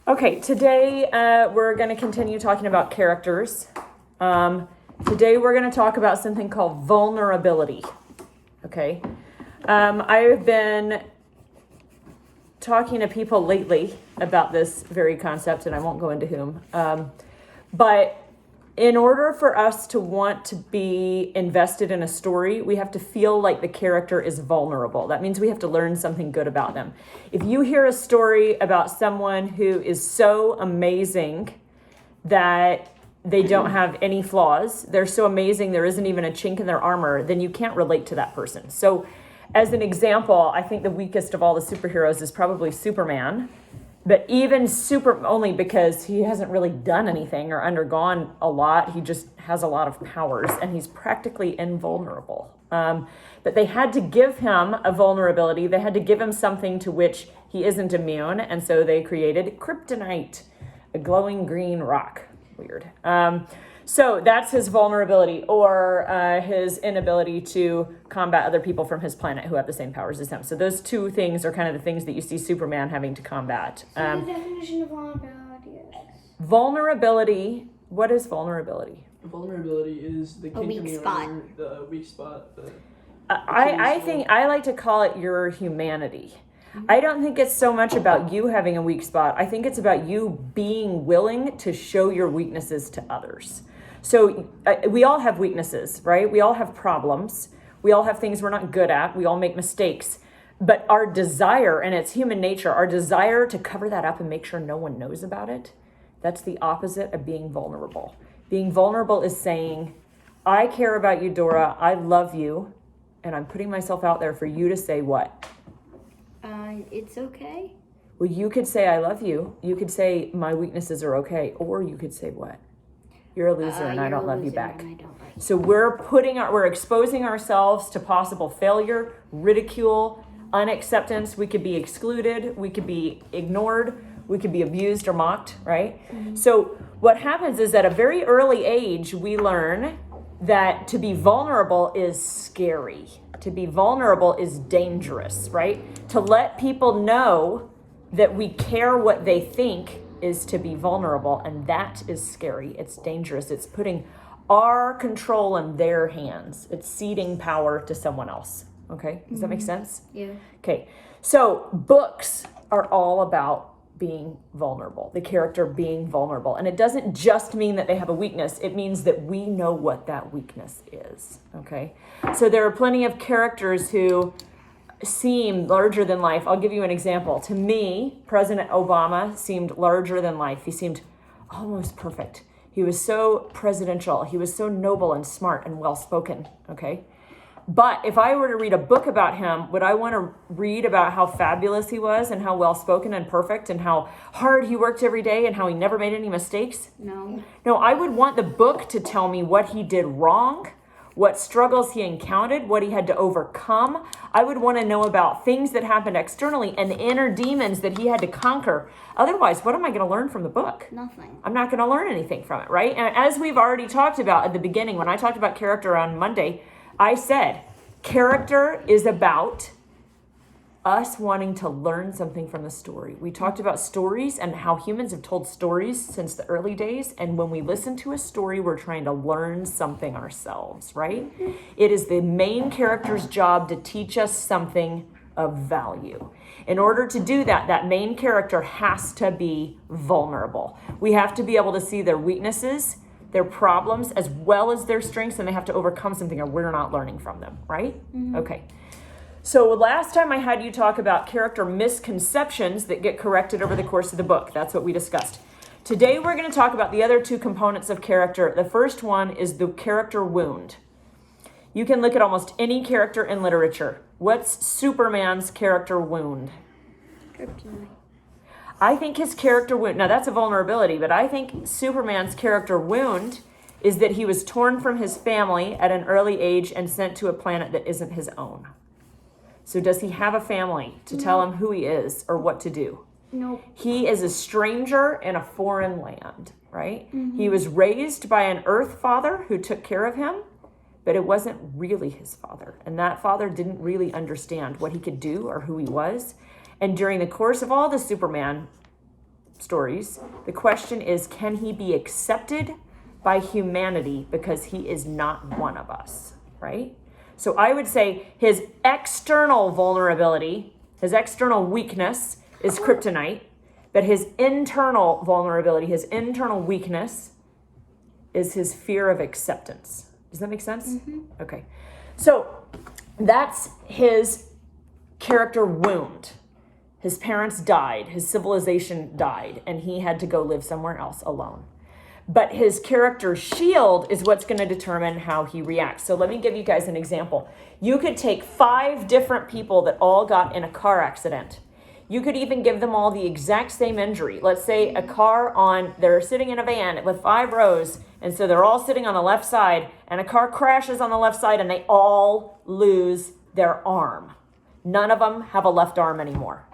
Okay, today we're going to continue talking about characters. Today we're going to talk about something called vulnerability. Okay, I've been talking to people lately about this very concept, and I won't go into whom. But in order for us to want to be invested in a story, we have to feel like the character is vulnerable. That means we have to learn something good about them. If you hear a story about someone who is so amazing that they don't have any flaws, they're so amazing there isn't even a chink in their armor, then you can't relate to that person. So as an example, I think the weakest of all the superheroes is probably Superman. But even only because he hasn't really done anything or undergone a lot. He just has a lot of powers and he's practically invulnerable. But they had to give him a vulnerability. They had to give him something to which he isn't immune. And so they created kryptonite, a glowing green rock. Weird. So that's his vulnerability, or his inability to combat other people from his planet who have the same powers as him. So those two things are kind of the things that you see Superman having to combat. So the definition of vulnerability is? Vulnerability, what is vulnerability? Vulnerability is the kink in the armor, the weak spot. I think I like to call it your humanity. I don't think it's so much about you having a weak spot. I think it's about you being willing to show your weaknesses to others. So we all have weaknesses, right? We all have problems. We all have things we're not good at. We all make mistakes. But our desire, and it's human nature, our desire to cover that up and make sure no one knows about it, that's the opposite of being vulnerable. Being vulnerable is saying, I care about you, Dora. I love you. And I'm putting myself out there for you to say what? It's okay. Well, you could say, I love you. You could say, my weaknesses are okay. Or you could say what? You're a loser and I don't love you back. So we're exposing ourselves to possible failure, ridicule, unacceptance. We could be excluded. We could be ignored. We could be abused or mocked, right? Mm-hmm. So what happens is at a very early age, we learn that to be vulnerable is scary. To be vulnerable is dangerous, right? To let people know that we care what they think is to be vulnerable, and that is scary. It's dangerous. It's putting our control in their hands. It's ceding power to someone else. Okay? Does that make sense? Yeah. Okay. So books are all about being vulnerable, the character being vulnerable. And it doesn't just mean that they have a weakness. It means that we know what that weakness is. Okay? So there are plenty of characters who seem larger than life. I'll give you an example. To me, President Obama seemed larger than life. He seemed almost perfect. He was so presidential. He was so noble and smart and well-spoken, okay? But if I were to read a book about him, would I want to read about how fabulous he was and how well-spoken and perfect and how hard he worked every day and how he never made any mistakes? No. No, I would want the book to tell me what he did wrong, what struggles he encountered, what he had to overcome. I would want to know about things that happened externally and the inner demons that he had to conquer. Otherwise, what am I going to learn from the book? Nothing. I'm not going to learn anything from it, right? And as we've already talked about at the beginning, when I talked about character on Monday, I said character is about us wanting to learn something from the story. We talked about stories and how humans have told stories since the early days. And when we listen to a story, we're trying to learn something ourselves, right? It is the main character's job to teach us something of value. In order to do that, that main character has to be vulnerable. We have to be able to see their weaknesses, their problems, as well as their strengths, and they have to overcome something or we're not learning from them, right? Mm-hmm. Okay. So last time I had you talk about character misconceptions that get corrected over the course of the book. That's what we discussed. Today we're going to talk about the other two components of character. The first one is the character wound. You can look at almost any character in literature. What's Superman's character wound? Kryptonite. I think his character wound, now that's a vulnerability, but I think Superman's character wound is that he was torn from his family at an early age and sent to a planet that isn't his own. So does he have a family to tell him who he is or what to do? Nope. He is a stranger in a foreign land, right? Mm-hmm. He was raised by an earth father who took care of him, but it wasn't really his father. And that father didn't really understand what he could do or who he was. And during the course of all the Superman stories. The question is, can he be accepted by humanity because he is not one of us, right? So I would say his external vulnerability, his external weakness is kryptonite, but his internal vulnerability, his internal weakness is his fear of acceptance. Does that make sense? Mm-hmm. Okay. So that's his character wound. His parents died, his civilization died, and he had to go live somewhere else alone. But his character shield is what's going to determine how he reacts. So let me give you guys an example. You could take 5 different people that all got in a car accident. You could even give them all the exact same injury. Let's say they're sitting in a van with 5 rows, and so they're all sitting on the left side, and a car crashes on the left side, and they all lose their arm. None of them have a left arm anymore.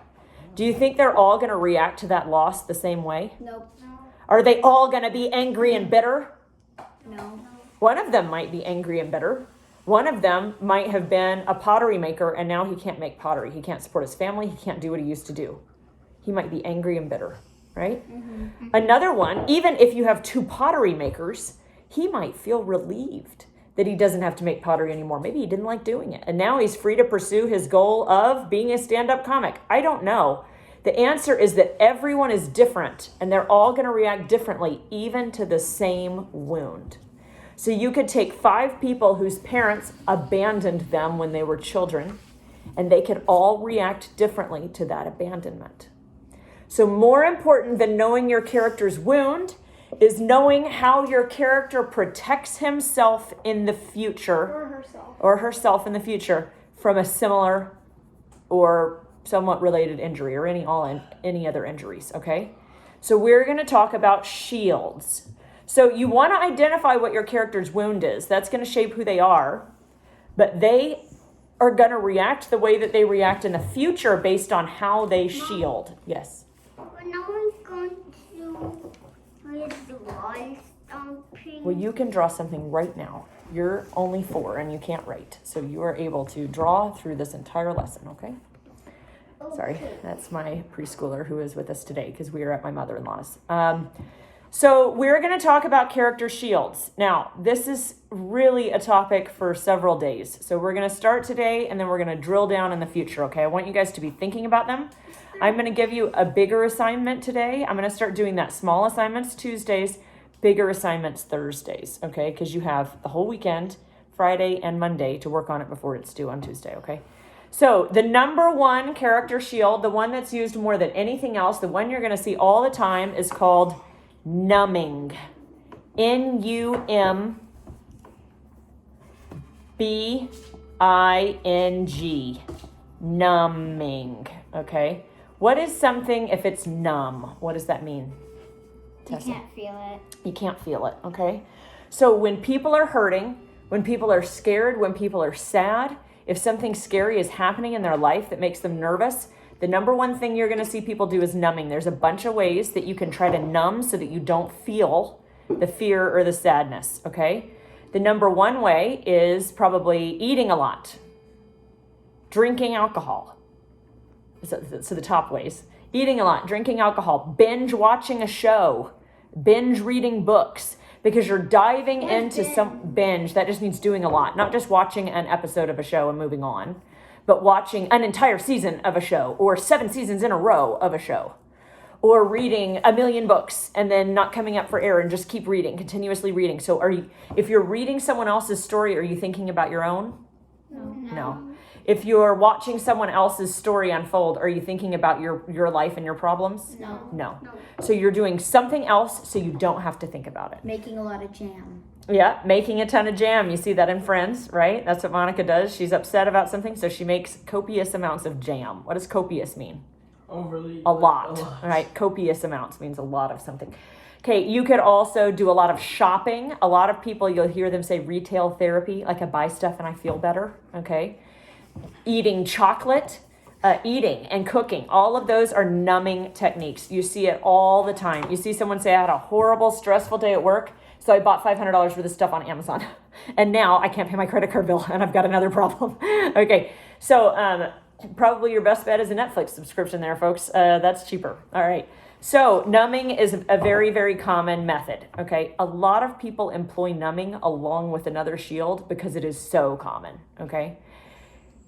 Do you think they're all going to react to that loss the same way? Nope. Are they all going to be angry and bitter? No. One of them might be angry and bitter. One of them might have been a pottery maker, and now he can't make pottery. He can't support his family. He can't do what he used to do. He might be angry and bitter, right? Mm-hmm. Another one, even if you have 2 pottery makers, he might feel relieved that he doesn't have to make pottery anymore. Maybe he didn't like doing it, and now he's free to pursue his goal of being a stand-up comic. I don't know. The answer is that everyone is different, and they're all going to react differently, even to the same wound. So you could take 5 people whose parents abandoned them when they were children, and they could all react differently to that abandonment. So more important than knowing your character's wound is knowing how your character protects himself in the future, or herself in the future, from a similar or somewhat related injury or any other injuries, okay? So we're going to talk about shields. So you want to identify what your character's wound is. That's going to shape who they are, but they are going to react the way that they react in the future based on how they shield. Yes? But no one's going to read the wall stomping. Well, you can draw something right now. You're only 4 and you can't write. So you are able to draw through this entire lesson, okay? Sorry, that's my preschooler who is with us today because we are at my mother-in-law's. So we're going to talk about character shields. Now, this is really a topic for several days. So we're going to start today and then we're going to drill down in the future, okay? I want you guys to be thinking about them. I'm going to give you a bigger assignment today. I'm going to start doing that small assignments Tuesdays, bigger assignments Thursdays, okay? Because you have the whole weekend, Friday and Monday, to work on it before it's due on Tuesday, okay? So the number 1 character shield, the one that's used more than anything else, the one you're going to see all the time is called numbing. Numbing. Numbing. Okay. What is something if it's numb? What does that mean? Tessa? You can't feel it. You can't feel it. Okay. So when people are hurting, when people are scared, when people are sad, if something scary is happening in their life that makes them nervous, the number 1 thing you're going to see people do is numbing. There's a bunch of ways that you can try to numb so that you don't feel the fear or the sadness, okay? The number 1 way is probably eating a lot, drinking alcohol. So the top ways. Eating a lot, drinking alcohol, binge watching a show, binge reading books. Because you're diving into some binge. That just means doing a lot. Not just watching an episode of a show and moving on, but watching an entire season of a show or 7 seasons in a row of a show. Or reading a million books and then not coming up for air and just keep reading, continuously reading. So if you're reading someone else's story, are you thinking about your own? No. If you're watching someone else's story unfold, are you thinking about your life and your problems? No. So you're doing something else so you don't have to think about it. Making a lot of jam. Yeah, making a ton of jam. You see that in Friends, right? That's what Monica does. She's upset about something, so she makes copious amounts of jam. What does copious mean? Overly. A lot, right? Copious amounts means a lot of something. Okay, you could also do a lot of shopping. A lot of people, you'll hear them say retail therapy, like I buy stuff and I feel better, okay? Eating chocolate, eating and cooking. All of those are numbing techniques. You see it all the time. You see someone say, I had a horrible, stressful day at work, so I bought $500 worth of stuff on Amazon. And now I can't pay my credit card bill and I've got another problem. Okay, so probably your best bet is a Netflix subscription there, folks. That's cheaper. All right. So numbing is a very, very common method. Okay. A lot of people employ numbing along with another shield because it is so common. Okay.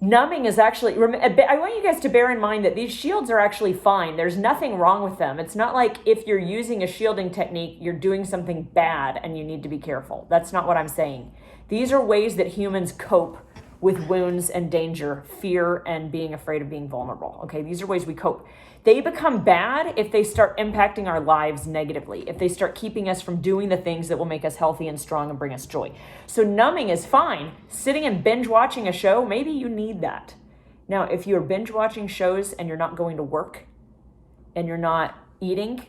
Numbing is actually, I want you guys to bear in mind that these shields are actually fine. There's nothing wrong with them. It's not like if you're using a shielding technique, you're doing something bad and you need to be careful. That's not what I'm saying. These are ways that humans cope with wounds and danger, fear, and being afraid of being vulnerable. Okay, these are ways we cope. They become bad if they start impacting our lives negatively, if they start keeping us from doing the things that will make us healthy and strong and bring us joy. So numbing is fine. Sitting and binge watching a show, maybe you need that. Now, if you're binge watching shows and you're not going to work and you're not eating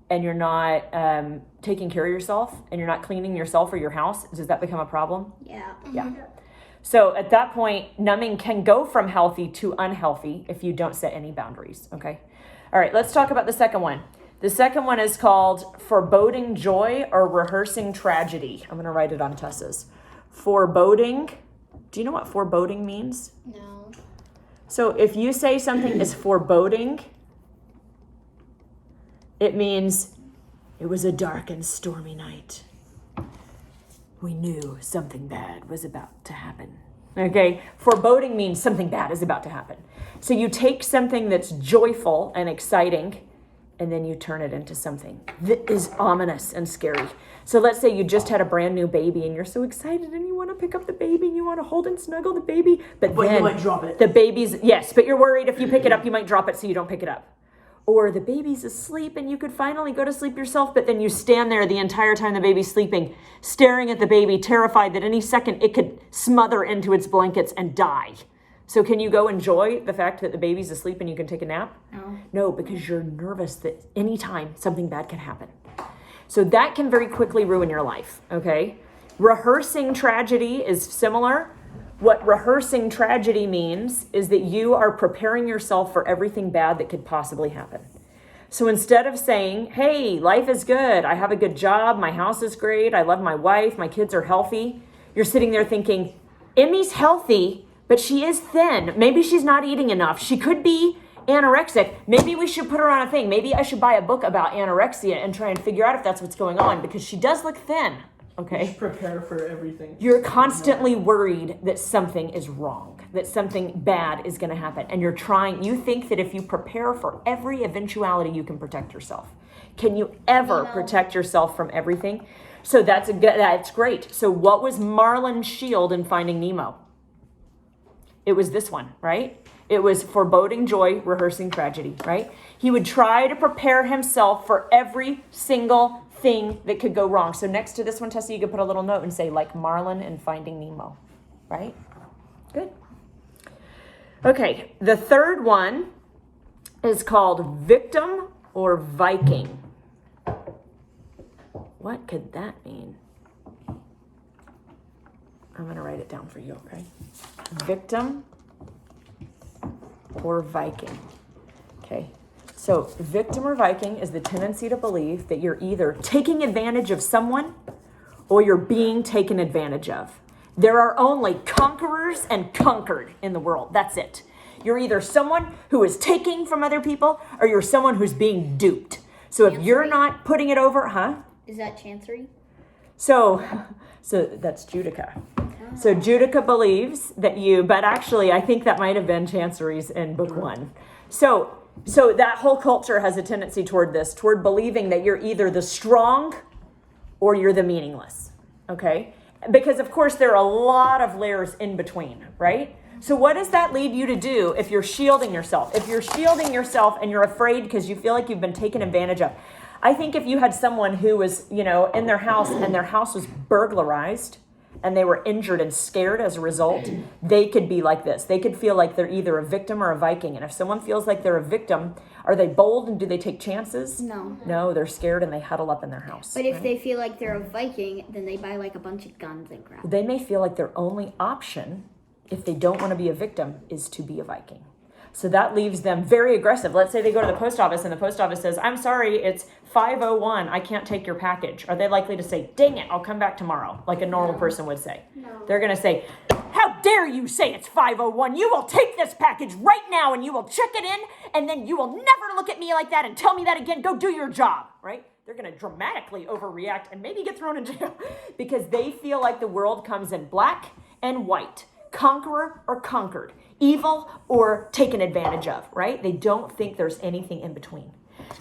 and you're not taking care of yourself and you're not cleaning yourself or your house, does that become a problem? Yeah. Yeah. So at that point, numbing can go from healthy to unhealthy if you don't set any boundaries, okay? All right, let's talk about the second one. The second one is called foreboding joy or rehearsing tragedy. I'm going to write it on Tessa's. Foreboding. Do you know what foreboding means? No. So if you say something is foreboding, it means it was a dark and stormy night. We knew something bad was about to happen. Okay, foreboding means something bad is about to happen. So you take something that's joyful and exciting, and then you turn it into something that is ominous and scary. So let's say you just had a brand new baby and you're so excited and you want to pick up the baby and you want to hold and snuggle the baby, but then you might drop it. The baby's, yes, but you're worried if you pick it up, you might drop it, so you don't pick it up. Or the baby's asleep and you could finally go to sleep yourself, but then you stand there the entire time the baby's sleeping, staring at the baby, terrified that any second it could smother into its blankets and die. So can you go enjoy the fact that the baby's asleep and you can take a nap? No. No, because you're nervous that anytime something bad can happen. So that can very quickly ruin your life, okay? Rehearsing tragedy is similar. What rehearsing tragedy means is that you are preparing yourself for everything bad that could possibly happen. So instead of saying, hey, life is good, I have a good job, my house is great, I love my wife, my kids are healthy, you're sitting there thinking, Emmy's healthy, but she is thin. Maybe she's not eating enough. She could be anorexic. Maybe we should put her on a thing. Maybe I should buy a book about anorexia and try and figure out if that's what's going on, because she does look thin. Okay. Just prepare for everything. You're constantly worried that something is wrong, that something bad is going to happen. And you think that if you prepare for every eventuality, you can protect yourself. Can you ever protect yourself from everything? So that's great. So what was Marlin's shield in Finding Nemo? It was this one, right? It was foreboding joy, rehearsing tragedy, right? He would try to prepare himself for every single thing that could go wrong. So next to this one, Tessa, you could put a little note and say, like Marlin in Finding Nemo, right? Good. Okay, the third one is called victim or Viking. What could that mean? I'm going to write it down for you, okay? Victim or Viking. Okay. So victim or Viking is the tendency to believe that you're either taking advantage of someone or you're being taken advantage of. There are only conquerors and conquered in the world. That's it. You're either someone who is taking from other people or you're someone who's being duped. So if you're not putting it over, Is that Chancery? So that's Judica. So Judica believes that but actually I think that might have been Chancery's in book 1. So that whole culture has a tendency toward believing that you're either the strong or you're the meaningless, okay? Because of course there are a lot of layers in between, right? So what does that lead you to do if you're shielding yourself? If you're shielding yourself and you're afraid because you feel like you've been taken advantage of. I think if you had someone who was, in their house and their house was burglarized and they were injured and scared as a result, they could be like this. They could feel like they're either a victim or a Viking. And if someone feels like they're a victim, are they bold and do they take chances? No. No, they're scared and they huddle up in their house. But if they feel like they're a Viking, then they buy like a bunch of guns and crap. They may feel like their only option, if they don't want to be a victim, is to be a Viking. So that leaves them very aggressive. Let's say they go to the post office and the post office says, I'm sorry, it's 5:01. I can't take your package. Are they likely to say, dang it, I'll come back tomorrow, like a normal person would say? No. They're going to say, How dare you say it's 501? You will take this package right now and you will check it in, and then you will never look at me like that and tell me that again. Go do your job, right? They're going to dramatically overreact and maybe get thrown in jail because they feel like the world comes in black and white, conqueror or conquered, evil or taken advantage of, right? They don't think there's anything in between.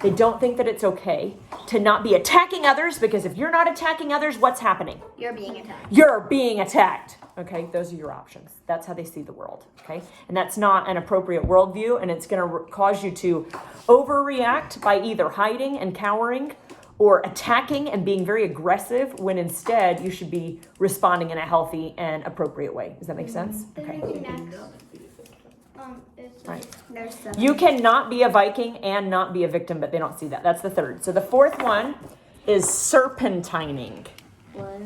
They don't think that it's okay to not be attacking others, because if you're not attacking others, what's happening? You're being attacked. You're being attacked. Okay, those are your options. That's how they see the world. Okay, and that's not an appropriate worldview, and it's going to cause you to overreact by either hiding and cowering or attacking and being very aggressive, when instead you should be responding in a healthy and appropriate way. Does that make sense? Okay. Right. You cannot be a Viking and not be a victim, but they don't see that. That's the third. So the fourth one is serpentining. What?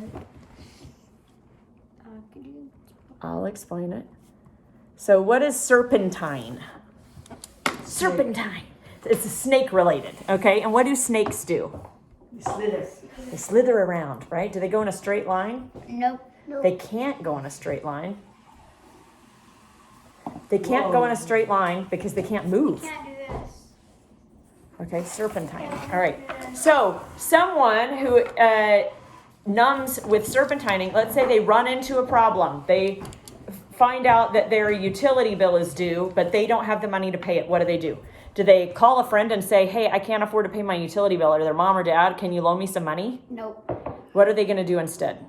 I'll explain it. So what is serpentine? Serpentine. It's snake related, okay? And what do snakes do? They slither around, right? Do they go in a straight line? Nope. They can't go in a straight line. They can't go in a straight line because they can't move. Can't do this. Okay, serpentine. All right. So someone who numbs with serpentining, let's say they run into a problem. They find out that their utility bill is due, but they don't have the money to pay it. What do? Do they call a friend and say, hey, I can't afford to pay my utility bill? Or their mom or dad, can you loan me some money? Nope. What are they going to do instead?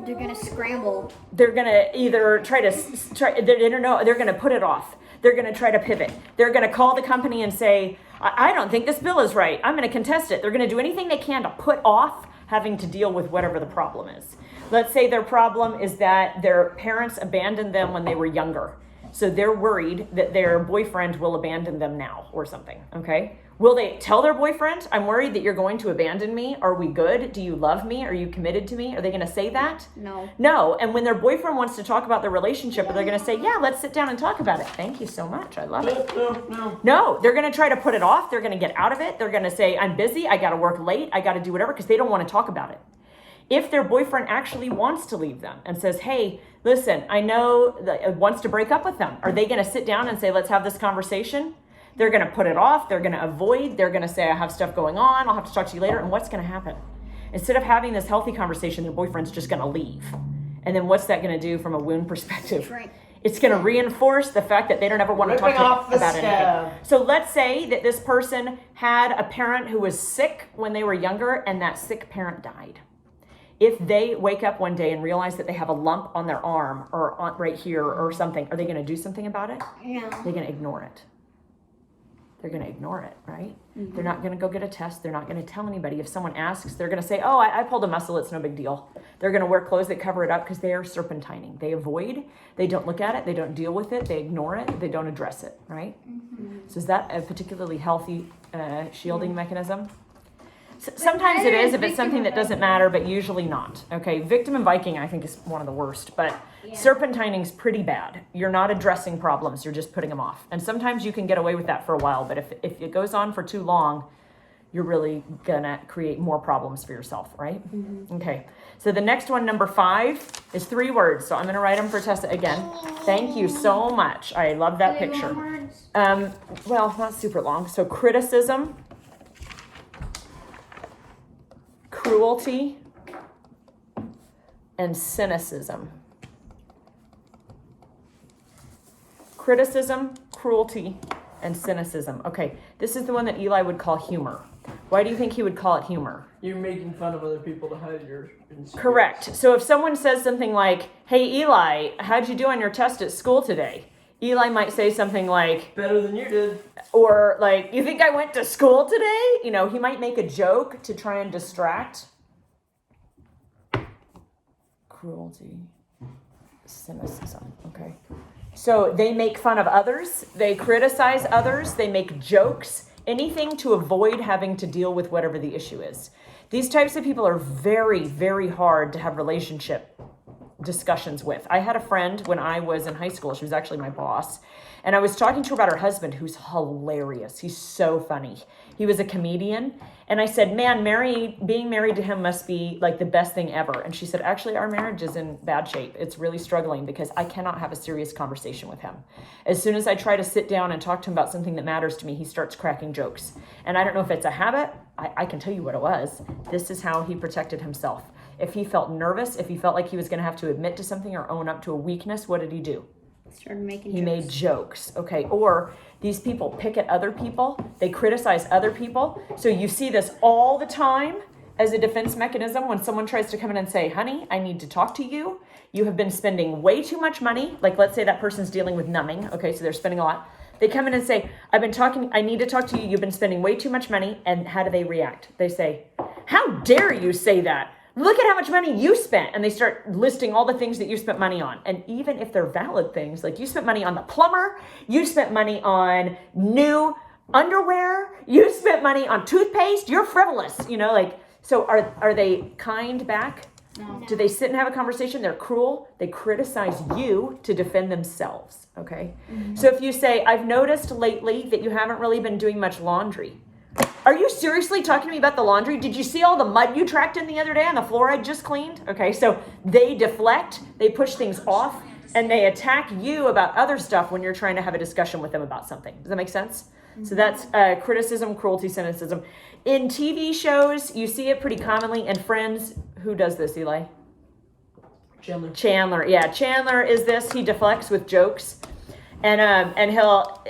They're gonna scramble. They're going to either they're going to put it off. They're going to try to pivot. They're going to call the company and say, I don't think this bill is right. I'm going to contest it. They're going to do anything they can to put off having to deal with whatever the problem is. Let's say their problem is that their parents abandoned them when they were younger. So they're worried that their boyfriend will abandon them now or something, okay? Will they tell their boyfriend, I'm worried that you're going to abandon me? Are we good? Do you love me? Are you committed to me? Are they going to say that? No. No. And when their boyfriend wants to talk about their relationship, they're going to say, yeah, let's sit down and talk about it. Thank you so much. I love it. No, they're going to try to put it off. They're going to get out of it. They're going to say, I'm busy. I got to work late. I got to do whatever, because they don't want to talk about it. If their boyfriend actually wants to leave them and says, hey, listen, I know that wants to break up with them, are they going to sit down and say, let's have this conversation? They're going to put it off. They're going to avoid. They're going to say, I have stuff going on. I'll have to talk to you later. And what's going to happen? Instead of having this healthy conversation, their boyfriend's just going to leave. And then what's that going to do from a wound perspective? Shrink. It's going to reinforce the fact that they don't ever want to talk about anything. So let's say that this person had a parent who was sick when they were younger, and that sick parent died. If they wake up one day and realize that they have a lump on their arm or on right here or something, are they going to do something about it? No. They're going to ignore it. They're going to ignore it, right? Mm-hmm. They're not going to go get a test. They're not going to tell anybody. If someone asks, they're going to say, oh, I pulled a muscle. It's no big deal. They're going to wear clothes that cover it up because they are serpentining. They avoid. They don't look at it. They don't deal with it. They ignore it. They don't address it, right? Mm-hmm. So is that a particularly healthy shielding mechanism? Sometimes it is if it's something that doesn't matter, but usually not. Okay, victim and Viking I think is one of the worst, but serpentining's pretty bad. You're not addressing problems, you're just putting them off. And sometimes you can get away with that for a while, but if it goes on for too long, you're really gonna create more problems for yourself, right? Mm-hmm. Okay, so the next one, number 5, is 3 words. So I'm gonna write them for Tessa again. Thank you so much. I love that picture. Well, not super long. So criticism, cruelty, and cynicism. Criticism, cruelty, and cynicism. Okay, this is the one that Eli would call humor. Why do you think he would call it humor? You're making fun of other people to hide your insecurities. Correct. So if someone says something like, hey, Eli, how'd you do on your test at school today? Eli might say something like, better than you did. Or like, you think I went to school today? You know, he might make a joke to try and distract. Cruelty, cynicism, okay. So they make fun of others, they criticize others, they make jokes, anything to avoid having to deal with whatever the issue is. These types of people are very, very hard to have relationship discussions with. I had a friend when I was in high school. She was actually my boss. And I was talking to her about her husband, who's hilarious. He's so funny. He was a comedian. And I said, man, being married to him must be like the best thing ever. And she said, actually, our marriage is in bad shape. It's really struggling because I cannot have a serious conversation with him. As soon as I try to sit down and talk to him about something that matters to me, he starts cracking jokes. And I don't know if it's a habit. I can tell you what it was. This is how he protected himself. If he felt nervous, if he felt like he was going to have to admit to something or own up to a weakness, what did he do? Started making He jokes. made jokes, okay? Or these people pick at other people. They criticize other people. So you see this all the time as a defense mechanism when someone tries to come in and say, honey, I need to talk to you. You have been spending way too much money. Like, let's say that person's dealing with numbing, okay? So they're spending a lot. They come in and say, I need to talk to you. You've been spending way too much money. And how do they react? They say, how dare you say that? Look at how much money you spent. And they start listing all the things that you spent money on. And even if they're valid things, like you spent money on the plumber, you spent money on new underwear, you spent money on toothpaste, you're frivolous, so are they kind back? No. Do they sit and have a conversation? They're cruel. They criticize you to defend themselves, okay? Mm-hmm. So if you say, I've noticed lately that you haven't really been doing much laundry. Are you seriously talking to me about the laundry? Did you see all the mud you tracked in the other day on the floor I just cleaned? Okay, so they deflect, they push things off, and they attack you about other stuff when you're trying to have a discussion with them about something. Does that make sense? Mm-hmm. So that's criticism, cruelty, cynicism. In TV shows, you see it pretty commonly. In Friends, who does this, Eli? Chandler. Yeah, Chandler is this. He deflects with jokes. And he'll,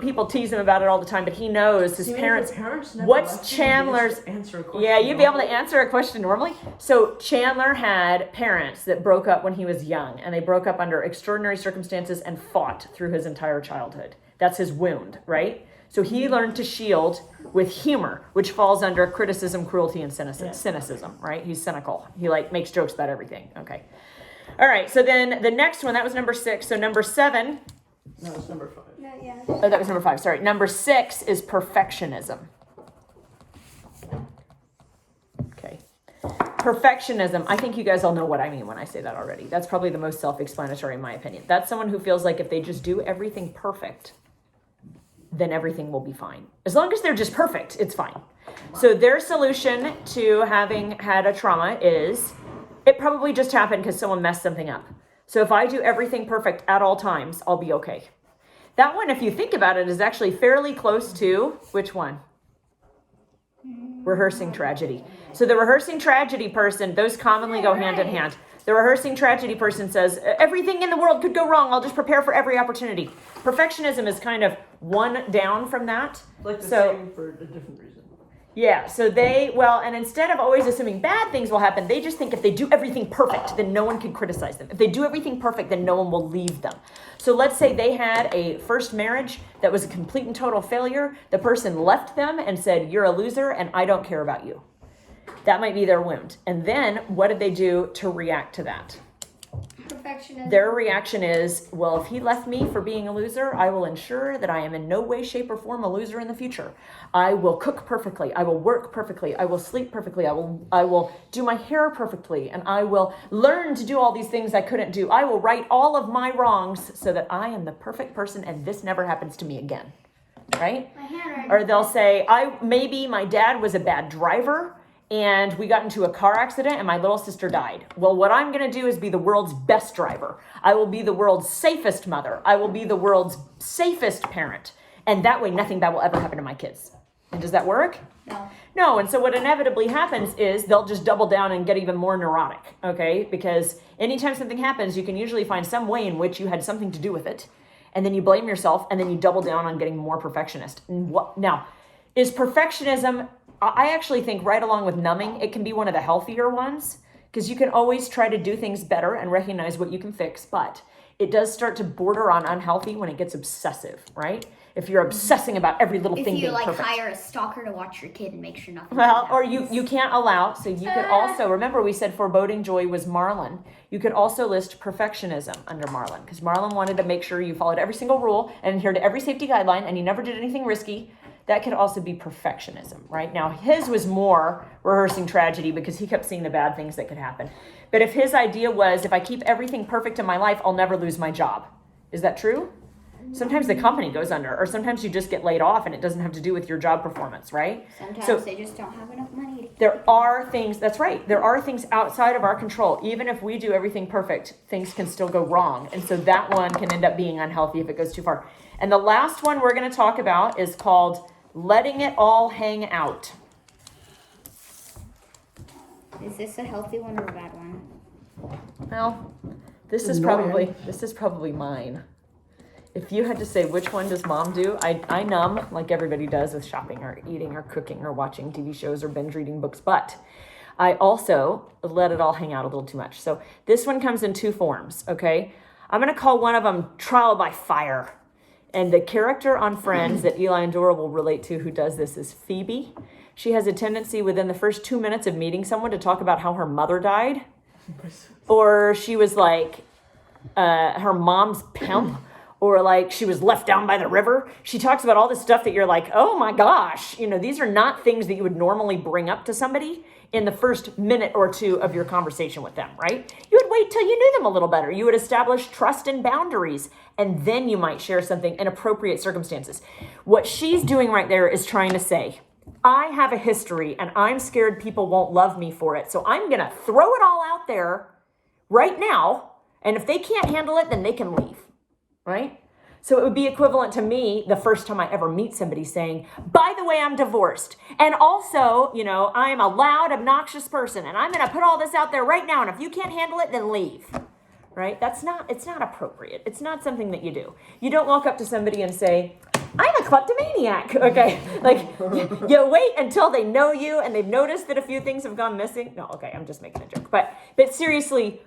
people tease him about it all the time, but he knows his parents what's Chandler's answer a question. Yeah, you'd be able to answer a question normally. So Chandler had parents that broke up when he was young, and they broke up under extraordinary circumstances and fought through his entire childhood. That's his wound, right? So he learned to shield with humor, which falls under criticism, cruelty, and cynicism, right? He's cynical. He makes jokes about everything. Okay. All right. So then the next one, that was number 6. So number 7. No, it's number 5. Oh, that was number 5. Sorry. Number 6 is perfectionism. Okay. Perfectionism. I think you guys all know what I mean when I say that already. That's probably the most self-explanatory in my opinion. That's someone who feels like if they just do everything perfect, then everything will be fine. As long as they're just perfect, it's fine. So their solution to having had a trauma is it probably just happened because someone messed something up. So if I do everything perfect at all times, I'll be okay. That one, if you think about it, is actually fairly close to which one? Rehearsing tragedy. So the rehearsing tragedy person, those commonly go hand in hand. The rehearsing tragedy person says, everything in the world could go wrong. I'll just prepare for every opportunity. Perfectionism is kind of one down from that. Like the same for a different reason. Yeah, so and instead of always assuming bad things will happen, they just think if they do everything perfect, then no one can criticize them. If they do everything perfect, then no one will leave them. So let's say they had a first marriage that was a complete and total failure. The person left them and said, you're a loser and I don't care about you. That might be their wound. And then what did they do to react to that? Perfectionism. Their reaction is, well, if he left me for being a loser, I will ensure that I am in no way, shape, or form a loser in the future. I will cook perfectly. I will work perfectly. I will sleep perfectly. I will do my hair perfectly. And I will learn to do all these things I couldn't do. I will right all of my wrongs so that I am the perfect person and this never happens to me again. Right? Or they'll say, maybe my dad was a bad driver and we got into a car accident and my little sister died. Well, what I'm going to do is be the world's best driver. I will be the world's safest mother. I will be the world's safest parent. And that way, nothing bad will ever happen to my kids. And does that work? No. And so what inevitably happens is they'll just double down and get even more neurotic, okay? Because anytime something happens, you can usually find some way in which you had something to do with it. And then you blame yourself and then you double down on getting more perfectionist. Now, is perfectionism... I actually think right along with numbing, it can be one of the healthier ones because you can always try to do things better and recognize what you can fix, but it does start to border on unhealthy when it gets obsessive, right? If you're obsessing about every little thing being perfect. If you hire a stalker to watch your kid and make sure nothing or you can't allow, so you could also, remember we said foreboding joy was Marlon. You could also list perfectionism under Marlon because Marlon wanted to make sure you followed every single rule and adhered to every safety guideline and you never did anything risky. That could also be perfectionism, right? Now, his was more rehearsing tragedy because he kept seeing the bad things that could happen. But if his idea was, if I keep everything perfect in my life, I'll never lose my job. Is that true? Sometimes the company goes under, or sometimes you just get laid off and it doesn't have to do with your job performance, right? Sometimes they just don't have enough money to There are things, that's right, there are things outside of our control. Even if we do everything perfect, things can still go wrong. And so that one can end up being unhealthy if it goes too far. And the last one we're going to talk about is called letting it all hang out. Is this a healthy one or a bad one? Well, this is Annoying. probably mine. If you had to say which one does mom do, I numb like everybody does with shopping or eating or cooking or watching TV shows or binge reading books, but I also let it all hang out a little too much. So this one comes in two forms, okay? I'm going to call one of them trial by fire. And the character on Friends that Eli and Dora will relate to who does this is Phoebe. She has a tendency within the first 2 minutes of meeting someone to talk about how her mother died. Or she was like her mom's pimp. Or like she was left down by the river. She talks about all this stuff that you're like, oh my gosh. You know, these are not things that you would normally bring up to somebody in the first minute or two of your conversation with them, right? You would wait till you knew them a little better. You would establish trust and boundaries, and then you might share something in appropriate circumstances. What she's doing right there is trying to say, I have a history and I'm scared people won't love me for it. So I'm going to throw it all out there right now. And if they can't handle it, then they can leave. Right? So it would be equivalent to me the first time I ever meet somebody saying, by the way, I'm divorced. And also, you know, I'm a loud, obnoxious person and I'm going to put all this out there right now. And if you can't handle it, then leave. Right? It's not appropriate. It's not something that you do. You don't walk up to somebody and say, I'm a kleptomaniac. Okay. Like you wait until they know you and they've noticed that a few things have gone missing. No, okay. I'm just making a joke. But seriously,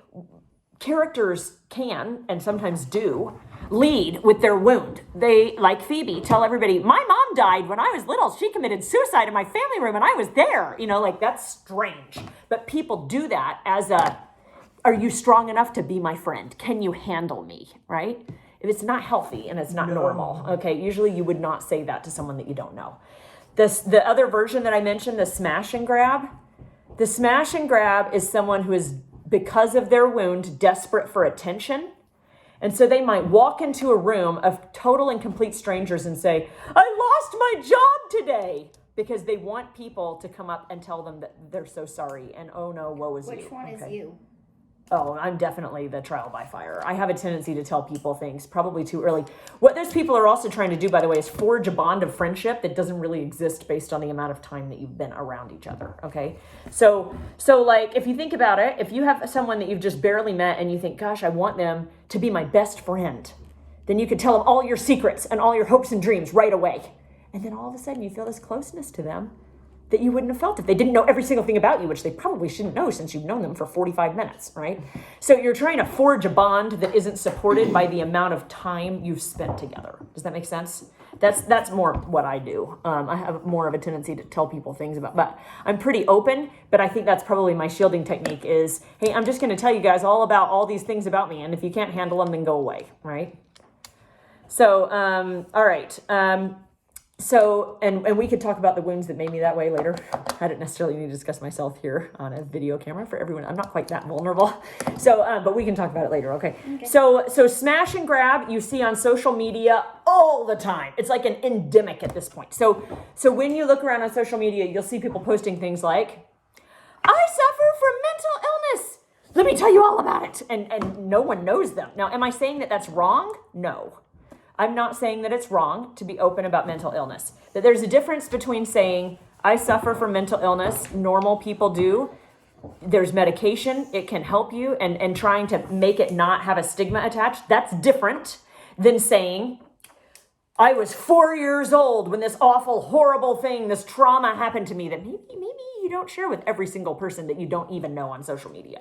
characters can, and sometimes do, lead with their wound. They, like Phoebe, tell everybody, my mom died when I was little. She committed suicide in my family room and I was there. You know, like that's strange. But people do that as are you strong enough to be my friend? Can you handle me? Right? If it's not healthy and it's not normal, okay, usually you would not say that to someone that you don't know. The other version that I mentioned, the smash and grab. The smash and grab is someone who is, because of their wound, desperate for attention. And so they might walk into a room of total and complete strangers and say, I lost my job today, because they want people to come up and tell them that they're so sorry and oh no, woe is you. Which one is you? Oh, I'm definitely the trial by fire. I have a tendency to tell people things probably too early. What those people are also trying to do, by the way, is forge a bond of friendship that doesn't really exist based on the amount of time that you've been around each other, okay? So like, if you think about it, if you have someone that you've just barely met and you think, gosh, I want them to be my best friend, then you could tell them all your secrets and all your hopes and dreams right away. And then all of a sudden you feel this closeness to them that you wouldn't have felt if they didn't know every single thing about you, which they probably shouldn't know since you've known them for 45 minutes, right? So you're trying to forge a bond that isn't supported by the amount of time you've spent together. Does that make sense? That's more what I do. I have more of a tendency to tell people things about, but I'm pretty open, but I think that's probably my shielding technique is, hey, I'm just going to tell you guys all about all these things about me, and if you can't handle them, then go away, right? So, all right. So, and we could talk about the wounds that made me that way later. I don't necessarily need to discuss myself here on a video camera for everyone. I'm not quite that vulnerable. So, but we can talk about it later. Okay. So smash and grab you see on social media all the time. It's like an endemic at this point. So when you look around on social media, you'll see people posting things like, I suffer from mental illness. Let me tell you all about it. And no one knows them. Now, am I saying that that's wrong? No. I'm not saying that it's wrong to be open about mental illness. That there's a difference between saying, I suffer from mental illness, normal people do. There's medication, it can help you, and trying to make it not have a stigma attached. That's different than saying, I was 4 years old when this awful, horrible thing, this trauma happened to me that maybe you don't share with every single person that you don't even know on social media.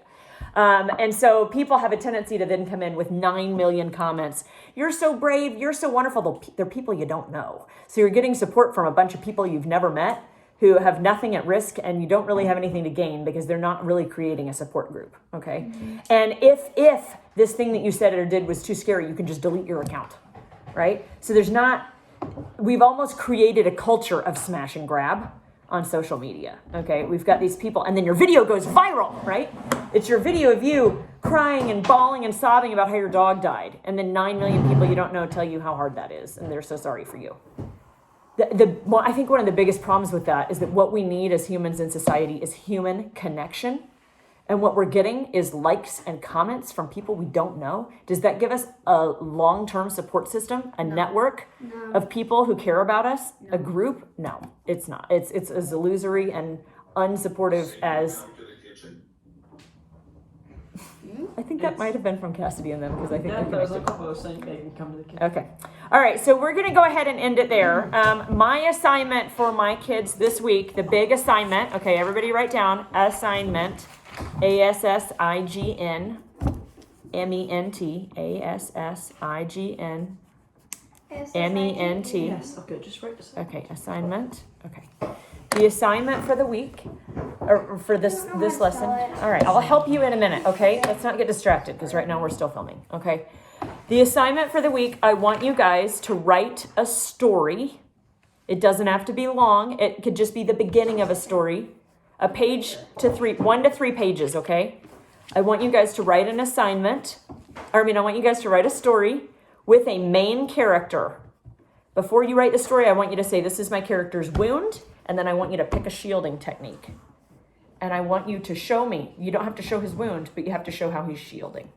And so people have a tendency to then come in with 9 million comments. You're so brave. You're so wonderful. They're people you don't know. So you're getting support from a bunch of people you've never met who have nothing at risk, and you don't really have anything to gain because they're not really creating a support group. Okay. Mm-hmm. And if this thing that you said or did was too scary, you can just delete your account. Right. So we've almost created a culture of smash and grab on social media. Okay, we've got these people, and then your video goes viral, right? It's your video of you crying and bawling and sobbing about how your dog died, and then 9 million people you don't know tell you how hard that is, and they're so sorry for you. Well, I think one of the biggest problems with that is that what we need as humans in society is human connection. And what we're getting is likes and comments from people we don't know. Does that give us a long-term support system, a network of people who care about us, a group? No, it's not. It's as illusory and unsupportive as... I think that might have been from Cassidy and them, because I think Yeah, they're that was a connected. couple of saying they can come to the kitchen. Okay. All right. So we're going to go ahead and end it there. My assignment for my kids this week, the big assignment. Okay, everybody write down assignment. ASSIGN MENT ASSIGN MENT. Yes, okay, just write this. Okay, assignment. Okay. The assignment for the week, or for this lesson. All right, I'll help you in a minute, okay? Let's not get distracted, because right now we're still filming, okay? The assignment for the week, I want you guys to write a story. It doesn't have to be long. It could just be the beginning of a story. A page to 1 to 3 pages, okay? I want you guys to write an assignment. I want you guys to write a story with a main character. Before you write the story, I want you to say, this is my character's wound, and then I want you to pick a shielding technique. And I want you to show me. You don't have to show his wound, but you have to show how he's shielding.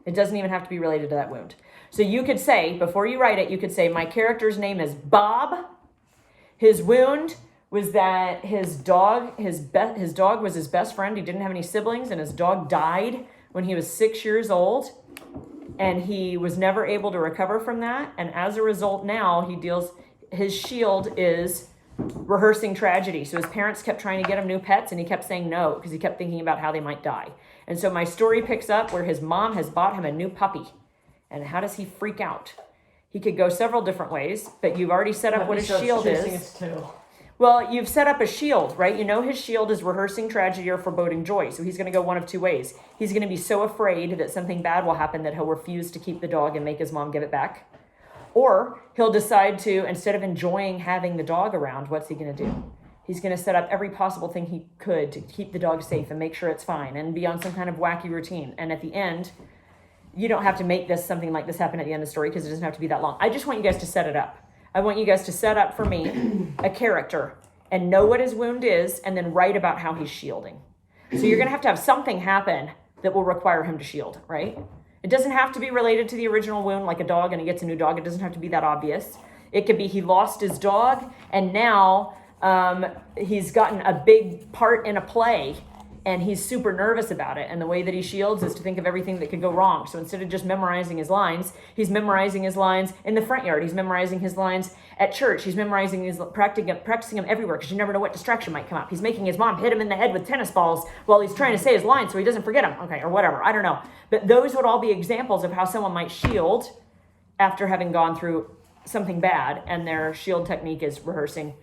It doesn't even have to be related to that wound. So you could say, before you write it, you could say, my character's name is Bob. His wound was that his dog was his best friend. He didn't have any siblings, and his dog died when he was 6 years old. And he was never able to recover from that. And as a result, now his shield is rehearsing tragedy. So his parents kept trying to get him new pets, and he kept saying no because he kept thinking about how they might die. And so my story picks up where his mom has bought him a new puppy. And how does he freak out? He could go several different ways, but you've already set up what his shield is. Well, you've set up a shield, right? You know his shield is rehearsing tragedy or foreboding joy. So he's going to go one of 2 ways. He's going to be so afraid that something bad will happen that he'll refuse to keep the dog and make his mom give it back. Or he'll decide to, instead of enjoying having the dog around, what's he going to do? He's going to set up every possible thing he could to keep the dog safe and make sure it's fine and be on some kind of wacky routine. And at the end, you don't have to make something like this happen at the end of the story, because it doesn't have to be that long. I just want you guys to set it up. I want you guys to set up for me a character and know what his wound is, and then write about how he's shielding. So you're going to have something happen that will require him to shield, right? It doesn't have to be related to the original wound, like a dog and he gets a new dog. It doesn't have to be that obvious. It could be he lost his dog, and now he's gotten a big part in a play, and he's super nervous about it. And the way that he shields is to think of everything that could go wrong. So instead of just memorizing his lines, he's memorizing his lines in the front yard. He's memorizing his lines at church. He's memorizing practicing them everywhere, because you never know what distraction might come up. He's making his mom hit him in the head with tennis balls while he's trying to say his lines so he doesn't forget them. Okay, or whatever. I don't know. But those would all be examples of how someone might shield after having gone through something bad, and their shield technique is rehearsing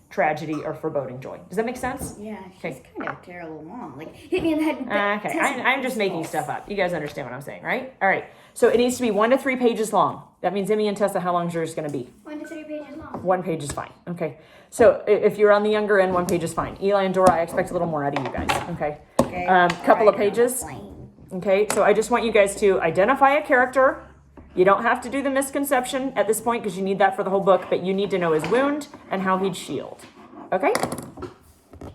tragedy or foreboding joy. Does that make sense? Yeah, she's Okay. kind of terrible mom. Like, hit me in the head with that. Okay, I'm just making stuff up. You guys understand what I'm saying, right? All right. So it needs to be 1 to 3 pages long. That means Emmy and Tessa, how long is yours going to be? 1 to 3 pages long. 1 page is fine. Okay. So if you're on the younger end, 1 page is fine. Eli and Dora, I expect a little more out of you guys. Okay. Okay. Couple of Alright, pages. plain. Okay. So I just want you guys to identify a character. You don't have to do the misconception at this point, because you need that for the whole book, but you need to know his wound and how he'd shield. Okay?